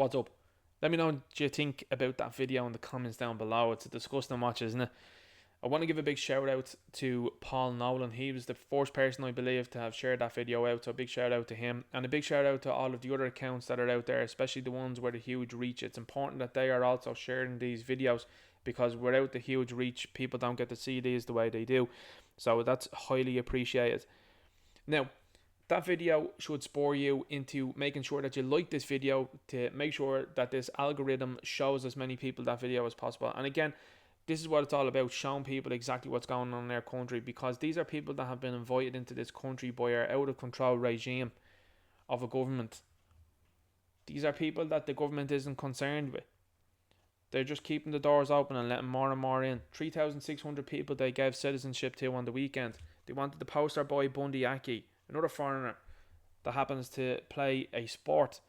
What's up? Let me know what you think about that video in the comments down below. It's a disgusting watch, isn't it? I want to give a big shout out to Paul Nolan. He was the first person, I believe, to have shared that video out, so a big shout out to him. And a big shout out to all of the other accounts that are out there, especially the ones with a huge reach. It's important that they are also sharing these videos, because without the huge reach, people don't get to see these the way they do. So that's highly appreciated. Now, that video should spur you into making sure that you like this video, to make sure that this algorithm shows as many people that video as possible. And again, this is what it's all about, showing people exactly what's going on in their country, because these are people that have been invited into this country by our out of control regime of a government. These are people that the government isn't concerned with. They're just keeping the doors open and letting more and more in. 3,600 people they gave citizenship to on the weekend. They wanted the poster boy Bundy Aki, another foreigner that happens to play a sport,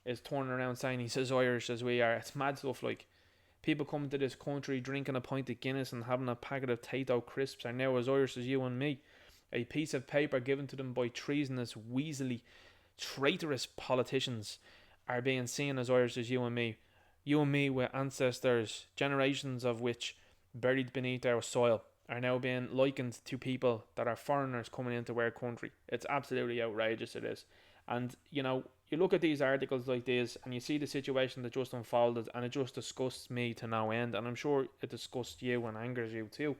is turning around saying he's as Irish as we are. It's mad stuff. Like, people coming to this country drinking a pint of Guinness and having a packet of Tato crisps are now as Irish as you and me. A piece of paper given to them by treasonous, weaselly, traitorous politicians are being seen as Irish as you and me. You and me, with ancestors, generations of which buried beneath our soil, are now being likened to people that are foreigners coming into our country. It's absolutely outrageous, it is. And, you know, you look at these articles like this and you see the situation that just unfolded, and it just disgusts me to no end. And I'm sure it disgusts you and angers you too.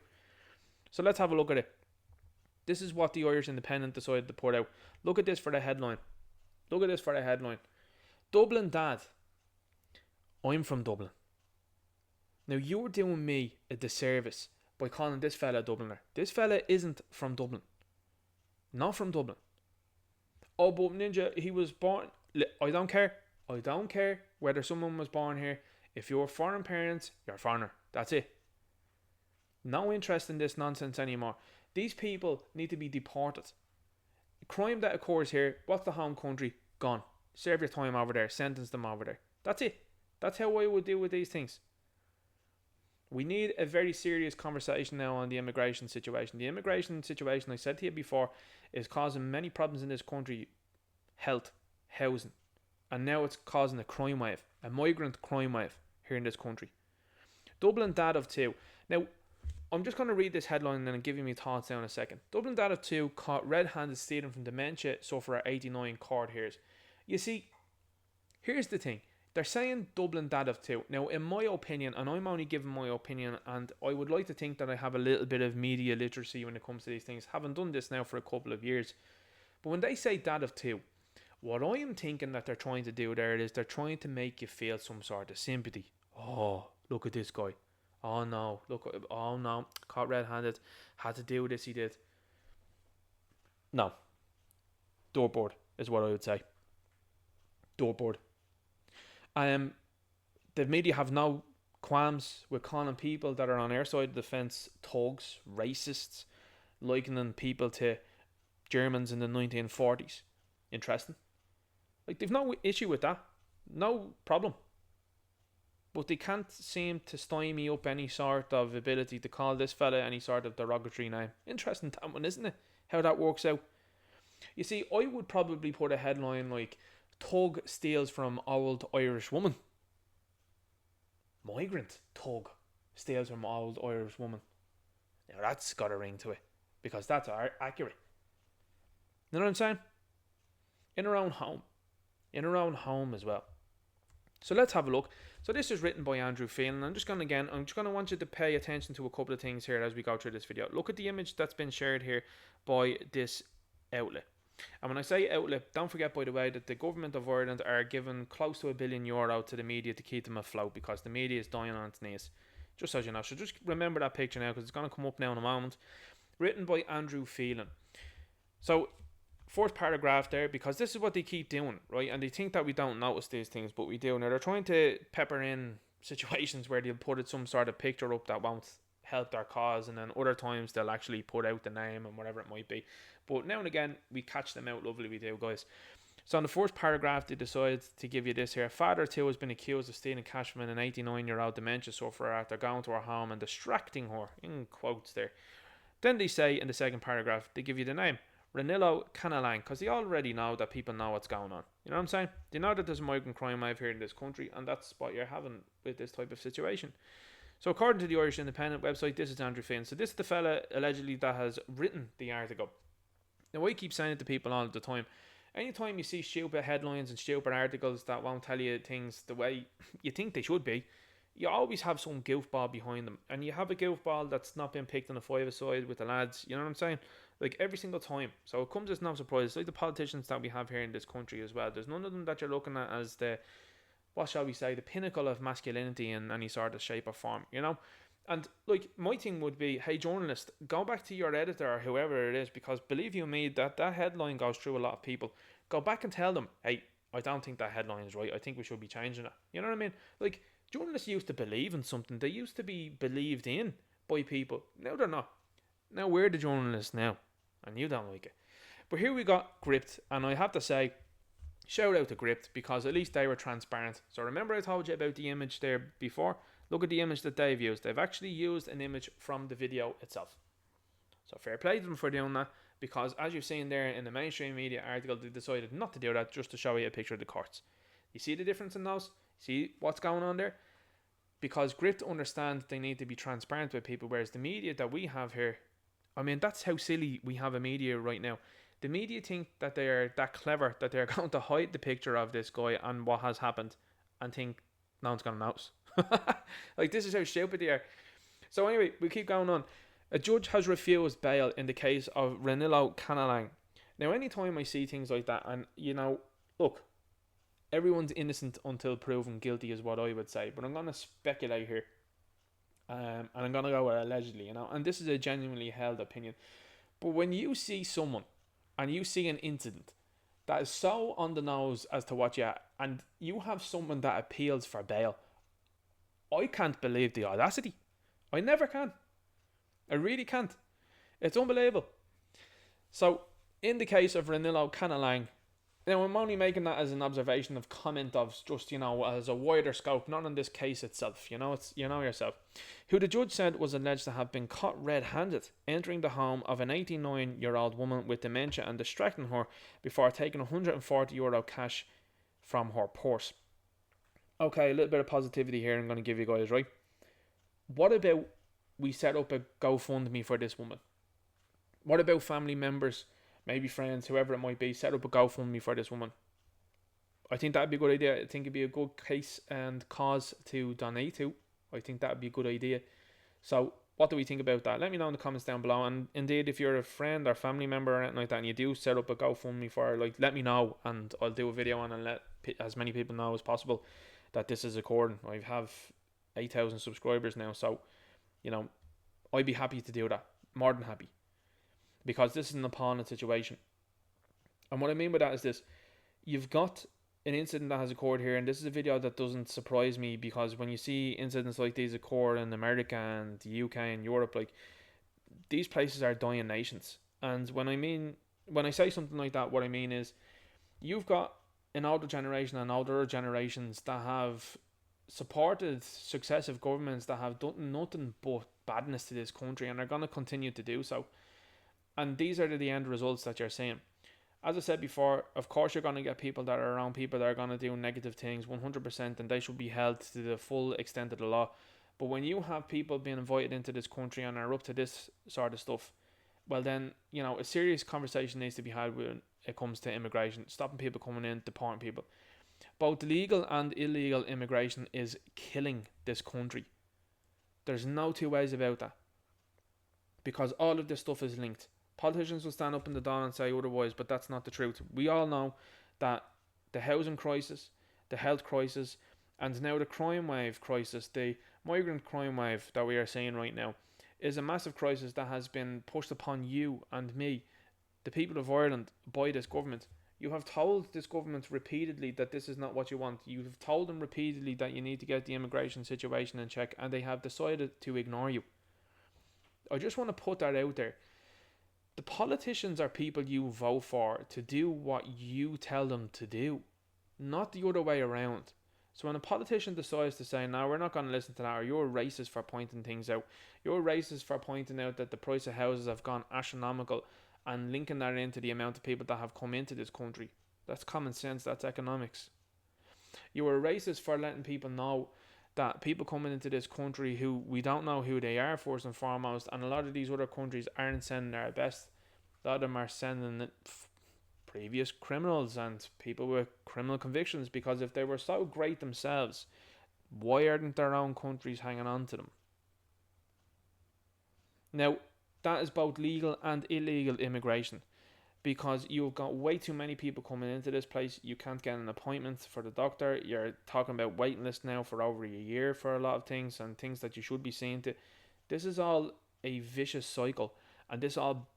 So let's have a look at it. This is what the Irish Independent decided to put out. Look at this for the headline. Look at this for the headline. Dublin dad. I'm from Dublin. Now, you're doing me a disservice by calling this fella a Dubliner. This fella isn't from Dublin. Not from Dublin. Oh, but Ninja, he was born... I don't care. I don't care whether someone was born here. If you're foreign parents, you're a foreigner. That's it. No interest in this nonsense anymore. These people need to be deported. Crime that occurs here, what's the home country? Gone. Serve your time over there. Sentence them over there. That's it. That's how I would deal with these things. We need a very serious conversation now on the immigration situation. The immigration situation, I said to you before, is causing many problems in this country. Health, housing. And now it's causing a crime wave. A migrant crime wave here in this country. Dublin dad of two. Now, I'm just going to read this headline and then give you my thoughts now in a second. Dublin dad of two caught red-handed stealing from dementia sufferer 89 court hears. You see, here's the thing. They're saying Dublin dad of two. Now, in my opinion, and I'm only giving my opinion, and I would like to think that I have a little bit of media literacy when it comes to these things. Haven't done this now for a couple of years. But when they say dad of two, what I am thinking that they're trying to do there is they're trying to make you feel some sort of sympathy. Oh, look at this guy. Oh no, look, oh no, caught red-handed, had to do this, he did. No. Doorboard is what I would say. Doorboard. The media have no qualms with calling people that are on our side of the fence thugs, racists, likening people to Germans in the 1940s. Interesting. Like, they've no issue with that. No problem. But they can't seem to stymie up any sort of ability to call this fella any sort of derogatory name. Interesting, that one, isn't it? How that works out. You see, I would probably put a headline like, Thug steals from old Irish woman. Migrant thug steals from old Irish woman. Now that's got a ring to it, because that's accurate. You know what I'm saying? In her own home. In her own home as well. So let's have a look. So this is written by Andrew Phelan. I'm just going to want you to pay attention to a couple of things here as we go through this video. Look at the image that's been shared here by this outlet. And when I say outlet, don't forget, by the way, that the government of Ireland are giving close to €1 billion to the media to keep them afloat, because the media is dying on its knees. Just as you know. So just remember that picture now, because it's going to come up now in a moment. Written by Andrew Phelan. So, first paragraph there, because this is what they keep doing, right? And they think that we don't notice these things, but we do. Now, they're trying to pepper in situations where they'll put some sort of picture up that won't help their cause, and then other times they'll actually put out the name and whatever it might be. But now and again, we catch them out lovely, we do, guys. So in the first paragraph, they decide to give you this here. Father too has been accused of stealing cash from an 89-year-old dementia sufferer after going to her home and distracting her, in quotes there. Then they say in the second paragraph, they give you the name, Ranillo Canalang, because they already know that people know what's going on. You know what I'm saying? They know that there's a migrant crime wave here in this country, and that's what you're having with this type of situation. So according to the Irish Independent website, this is Andrew Finn. So this is the fella allegedly that has written the article. Now I keep saying it to people all the time. Anytime you see stupid headlines and stupid articles that won't tell you things the way you think they should be, you always have some goofball behind them. And you have a goofball that's not been picked on a five-a-side with the lads. You know what I'm saying? Like every single time. So it comes as no surprise. It's like the politicians that we have here in this country as well. There's none of them that you're looking at as the, what shall we say, the pinnacle of masculinity in any sort of shape or form, you know? And like my thing would be, hey journalist, go back to your editor or whoever it is, because believe you me, that headline goes through a lot of people. Go back and tell them, hey, I don't think that headline is right. I think we should be changing it. You know what I mean? Like journalists used to believe in something. They used to be believed in by people. Now they're not. Now we're the journalists now, and you don't like it. But here we got Gript, and I have to say, shout out to Gript, because at least they were transparent. So remember I told you about the image there before? Look at the image that they've used. They've actually used an image from the video itself. So fair play to them for doing that, because as you've seen there in the mainstream media article, they decided not to do that, just to show you a picture of the courts. You see the difference in those? See what's going on there? Because Gript understand they need to be transparent with people, whereas the media that we have here, I mean, that's how silly we have a media right now. The media think that they're that clever that they're going to hide the picture of this guy and what has happened and think no one's going to notice. Like, this is how stupid they are. So anyway, we keep going on. A judge has refused bail in the case of Ranillo Canalang. Now, anytime I see things like that, and you know, look, everyone's innocent until proven guilty is what I would say, but I'm going to speculate here. And I'm going to go with allegedly, you know, and this is a genuinely held opinion. But when you see someone and you see an incident that is so on the nose as to what you are, and you have someone that appeals for bail, I can't believe the audacity. I never can. I really can't. It's unbelievable. So, in the case of Ranillo Canalang, now I'm only making that as an observation of comment of just, you know, as a wider scope, not in this case itself, you know, it's, you know yourself, who the judge said was alleged to have been caught red-handed entering the home of an 89-year-old woman with dementia and distracting her before taking €140 cash from her purse. Okay, a little bit of positivity here I'm going to give you guys, right? What about we set up a GoFundMe for this woman? What about family members, maybe friends, whoever it might be, set up a GoFundMe for this woman? I think that'd be a good idea. I think it'd be a good case and cause to donate to. I think that'd be a good idea. So what do we think about that? Let me know in the comments down below. And indeed, if you're a friend or family member or anything like that, and you do set up a GoFundMe for her, like, let me know, and I'll do a video on and let as many people know as possible that this is occurring. I have 8,000 subscribers now, so, you know, I'd be happy to do that. More than happy. Because this is an appalling situation. And what I mean by that is this. You've got an incident that has occurred here, and this is a video that doesn't surprise me, because when you see incidents like these occur in America and the UK and Europe, like, these places are dying nations. And when I say something like that, what I mean is you've got an older generation and older generations that have supported successive governments that have done nothing but badness to this country, and are going to continue to do so. And these are the end results that you're seeing. As I said before, of course you're going to get people that are around people that are going to do negative things 100%, and they should be held to the full extent of the law. But when you have people being invited into this country and are up to this sort of stuff, well then, you know, a serious conversation needs to be had when it comes to immigration, stopping people coming in, deporting people. Both legal and illegal immigration is killing this country. There's no two ways about that, because all of this stuff is linked. Politicians will stand up in the dawn and say otherwise, but that's not the truth. We all know that the housing crisis, the health crisis, and now the crime wave crisis, the migrant crime wave that we are seeing right now, is a massive crisis that has been pushed upon you and me, the people of Ireland, by this government. You have told this government repeatedly that this is not what you want. You have told them repeatedly that you need to get the immigration situation in check, and they have decided to ignore you. I just want to put that out there. The politicians are people you vote for to do what you tell them to do, not the other way around. So when a politician decides to say, no, we're not going to listen to that, or you're racist for pointing things out, you're racist for pointing out that the price of houses have gone astronomical, and linking that into the amount of people that have come into this country. That's common sense, that's economics. You were racist for letting people know that people coming into this country who we don't know who they are first and foremost, and a lot of these other countries aren't sending their best. A lot of them are sending previous criminals and people with criminal convictions, because if they were so great themselves, why aren't their own countries hanging on to them? Now, that is both legal and illegal immigration, because you've got way too many people coming into this place. You can't get an appointment for the doctor. You're talking about waiting lists now for over a year for a lot of things, and things that you should be seeing to. This is all a vicious cycle, and this all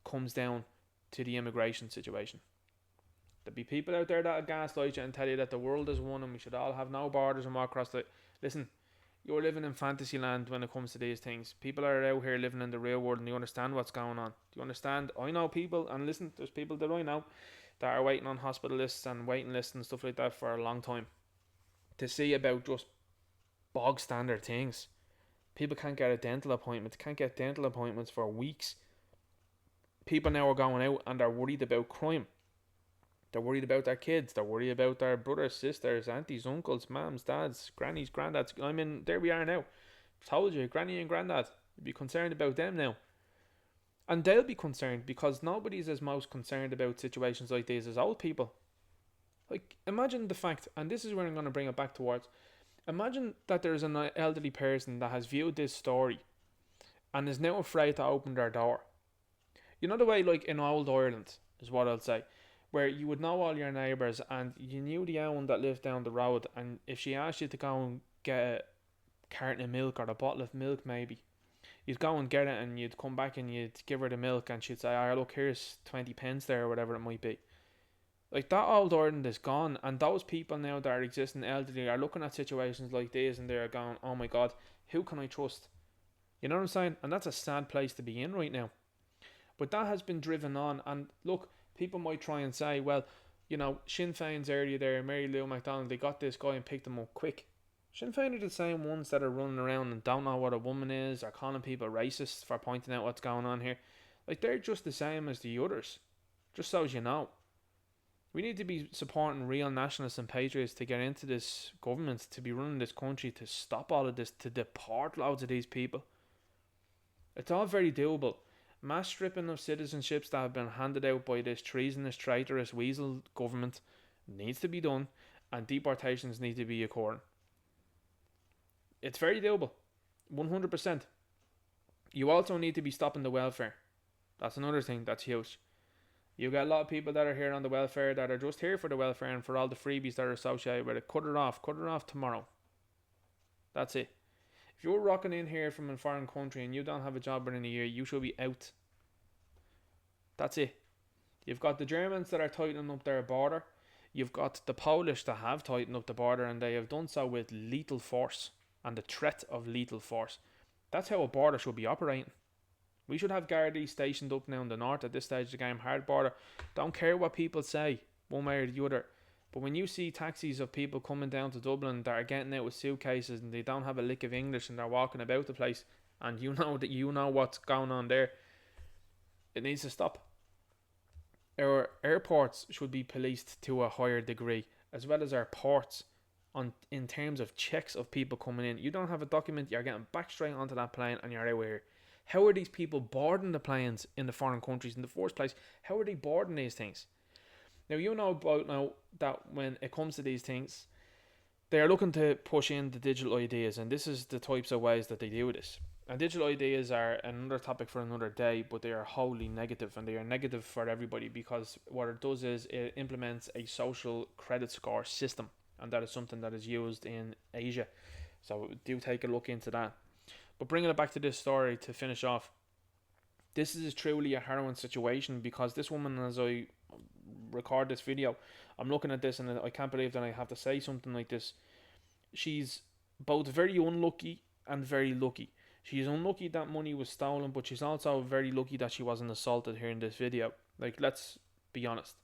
comes down to the immigration situation. There'll be people out there that'll gaslight you and tell you that the world is one and we should all have no borders and walk across the. Listen, you're living in fantasy land when it comes to these things. People are out here living in the real world and you understand what's going on. Do you understand? I know people, and listen, there's people that I know that are waiting on hospital lists and waiting lists and stuff like that for a long time to see about just bog standard things. People can't get a dental appointment, can't get dental appointments for weeks. People now are going out and they're worried about crime. They're worried about their kids. They're worried about their brothers, sisters, aunties, uncles, mums, dads, grannies, granddads. I mean, there we are now. I told you, granny and granddad. You'd be concerned about them now. And they'll be concerned because nobody's as most concerned about situations like these as old people. Like, imagine the fact, and this is where I'm going to bring it back towards. Imagine that there's an elderly person that has viewed this story and is now afraid to open their door. You know the way, like in old Ireland, is what I'll say, where you would know all your neighbours and you knew the one that lived down the road, and if she asked you to go and get a carton of milk or a bottle of milk maybe, you'd go and get it and you'd come back and you'd give her the milk and she'd say, oh look, here's 20 pence there or whatever it might be. Like, that old Ireland is gone, and those people now that are existing elderly are looking at situations like this and they're going, oh my god, who can I trust? You know what I'm saying? And that's a sad place to be in right now. But that has been driven on, and look, people might try and say, well, you know, Sinn Féin's area there, Mary Lou McDonald, they got this guy and picked him up quick. Sinn Féin are the same ones that are running around and don't know what a woman is, or calling people racist for pointing out what's going on here. Like, they're just the same as the others, just so as you know. We need to be supporting real nationalists and patriots to get into this government, to be running this country, to stop all of this, to deport loads of these people. It's all very doable. Mass stripping of citizenships that have been handed out by this treasonous, traitorous weasel government needs to be done, and deportations need to be occurring. It's very doable, 100%. You also need to be stopping the welfare. That's another thing that's huge. You got a lot of people that are here on the welfare that are just here for the welfare and for all the freebies that are associated with it. Cut it off tomorrow. That's it. If you're rocking in here from a foreign country and you don't have a job within a year, you should be out. That's it. You've got the Germans that are tightening up their border. You've got the Polish that have tightened up the border, and they have done so with lethal force and the threat of lethal force. That's how a border should be operating. We should have Gardaí stationed up now in the north at this stage of the game, hard border. Don't care what people say, one way or the other. But when you see taxis of people coming down to Dublin that are getting out with suitcases and they don't have a lick of English and they're walking about the place, and you know that you know what's going on there, it needs to stop. Our airports should be policed to a higher degree, as well as our ports, in terms of checks of people coming in. You don't have a document, you're getting back straight onto that plane and you're out here. How are these people boarding the planes in the foreign countries in the first place? How are they boarding these things? Now, you know about now that when it comes to these things, they are looking to push in the digital IDs, and this is the types of ways that they do this. And digital IDs are another topic for another day, but they are wholly negative, and they are negative for everybody, because what it does is it implements a social credit score system, and that is something that is used in Asia. So do take a look into that. But bringing it back to this story to finish off, this is truly a harrowing situation, because this woman, as I record this video, I'm looking at this and I can't believe that I have to say something like this. She's both very unlucky and very lucky. She's unlucky that money was stolen, but she's also very lucky that she wasn't assaulted here in this video. Like, let's be honest.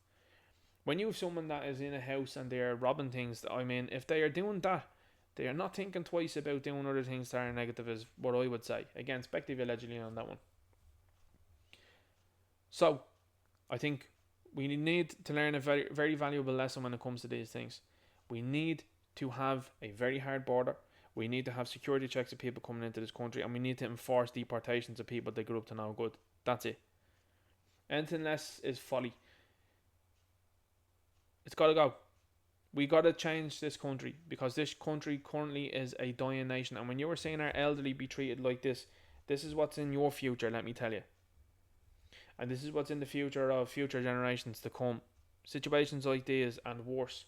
When you have someone that is in a house and they are robbing things, I mean, if they are doing that, they are not thinking twice about doing other things that are negative, is what I would say. Again, speculative allegedly on that one. So, I think we need to learn a very, very valuable lesson when it comes to these things. We need to have a very hard border. We need to have security checks of people coming into this country, and we need to enforce deportations of people that grew up to no good. That's it. Anything less is folly. It's got to go. We got to change this country, because this country currently is a dying nation. And when you were saying our elderly be treated like this is what's in your future, let me tell you. And this is what's in the future of future generations to come. Situations like these and worse.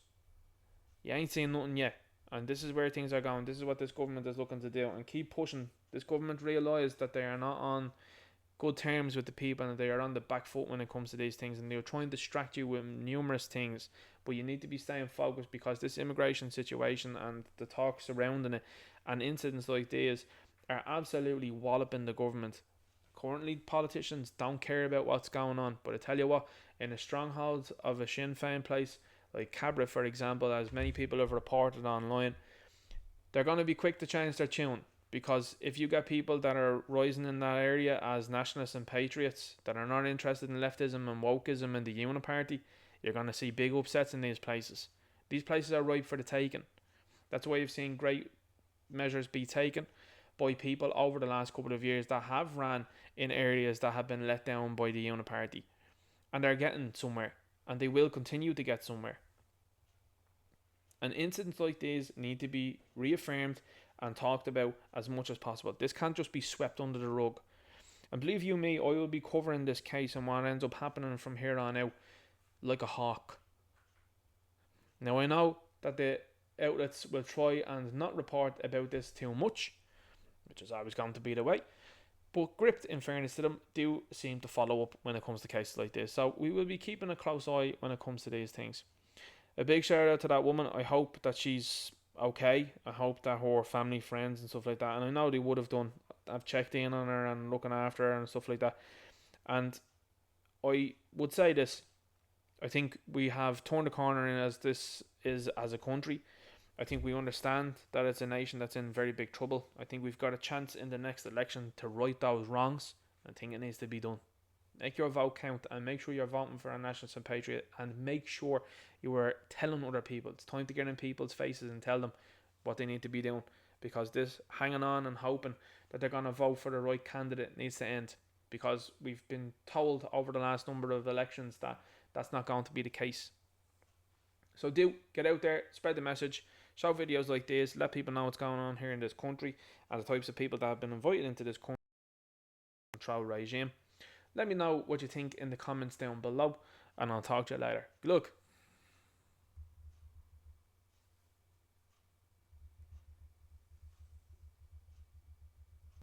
You ain't seen nothing yet. And this is where things are going. This is what this government is looking to do. And keep pushing. This government realise that they are not on good terms with the people, and they are on the back foot when it comes to these things, and they're trying to distract you with numerous things. But you need to be staying focused, because this immigration situation and the talk surrounding it and incidents like these are absolutely walloping the government. Currently, politicians don't care about what's going on. But I tell you what, in a stronghold of a Sinn Féin place like Gettr, for example, as many people have reported online, they're going to be quick to change their tune. Because if you get people that are rising in that area as nationalists and patriots that are not interested in leftism and wokeism and the uniparty, you're going to see big upsets in these places. These places are ripe for the taking. That's why you've seen great measures be taken by people over the last couple of years that have ran in areas that have been let down by the uniparty. And they're getting somewhere. And they will continue to get somewhere. And incidents like these need to be reaffirmed and talked about as much as possible. This can't just be swept under the rug. And believe you me, I will be covering this case and what ends up happening from here on out like a hawk. Now, I know that the outlets will try and not report about this too much, which is always going to be the way. But Gript, in fairness to them, do seem to follow up when it comes to cases like this. So we will be keeping a close eye when it comes to these things. A big shout out to that woman. I hope that she's okay. I hope that her family, friends and stuff like that, and I know they would have done, I've checked in on her and looking after her and stuff like that. And I would say this, I think we have turned a corner in as this is as a country. I think we understand that it's a nation that's in very big trouble. I think we've got a chance in the next election to right those wrongs. I think it needs to be done. Make your vote count, and make sure you're voting for a nationalist and patriot, and make sure you are telling other people. It's time to get in people's faces and tell them what they need to be doing, because this hanging on and hoping that they're going to vote for the right candidate needs to end, because we've been told over the last number of elections that that's not going to be the case. So do get out there, spread the message, show videos like this, let people know what's going on here in this country and the types of people that have been invited into this country control regime. Let me know what you think in the comments down below, and I'll talk to you later. Good luck.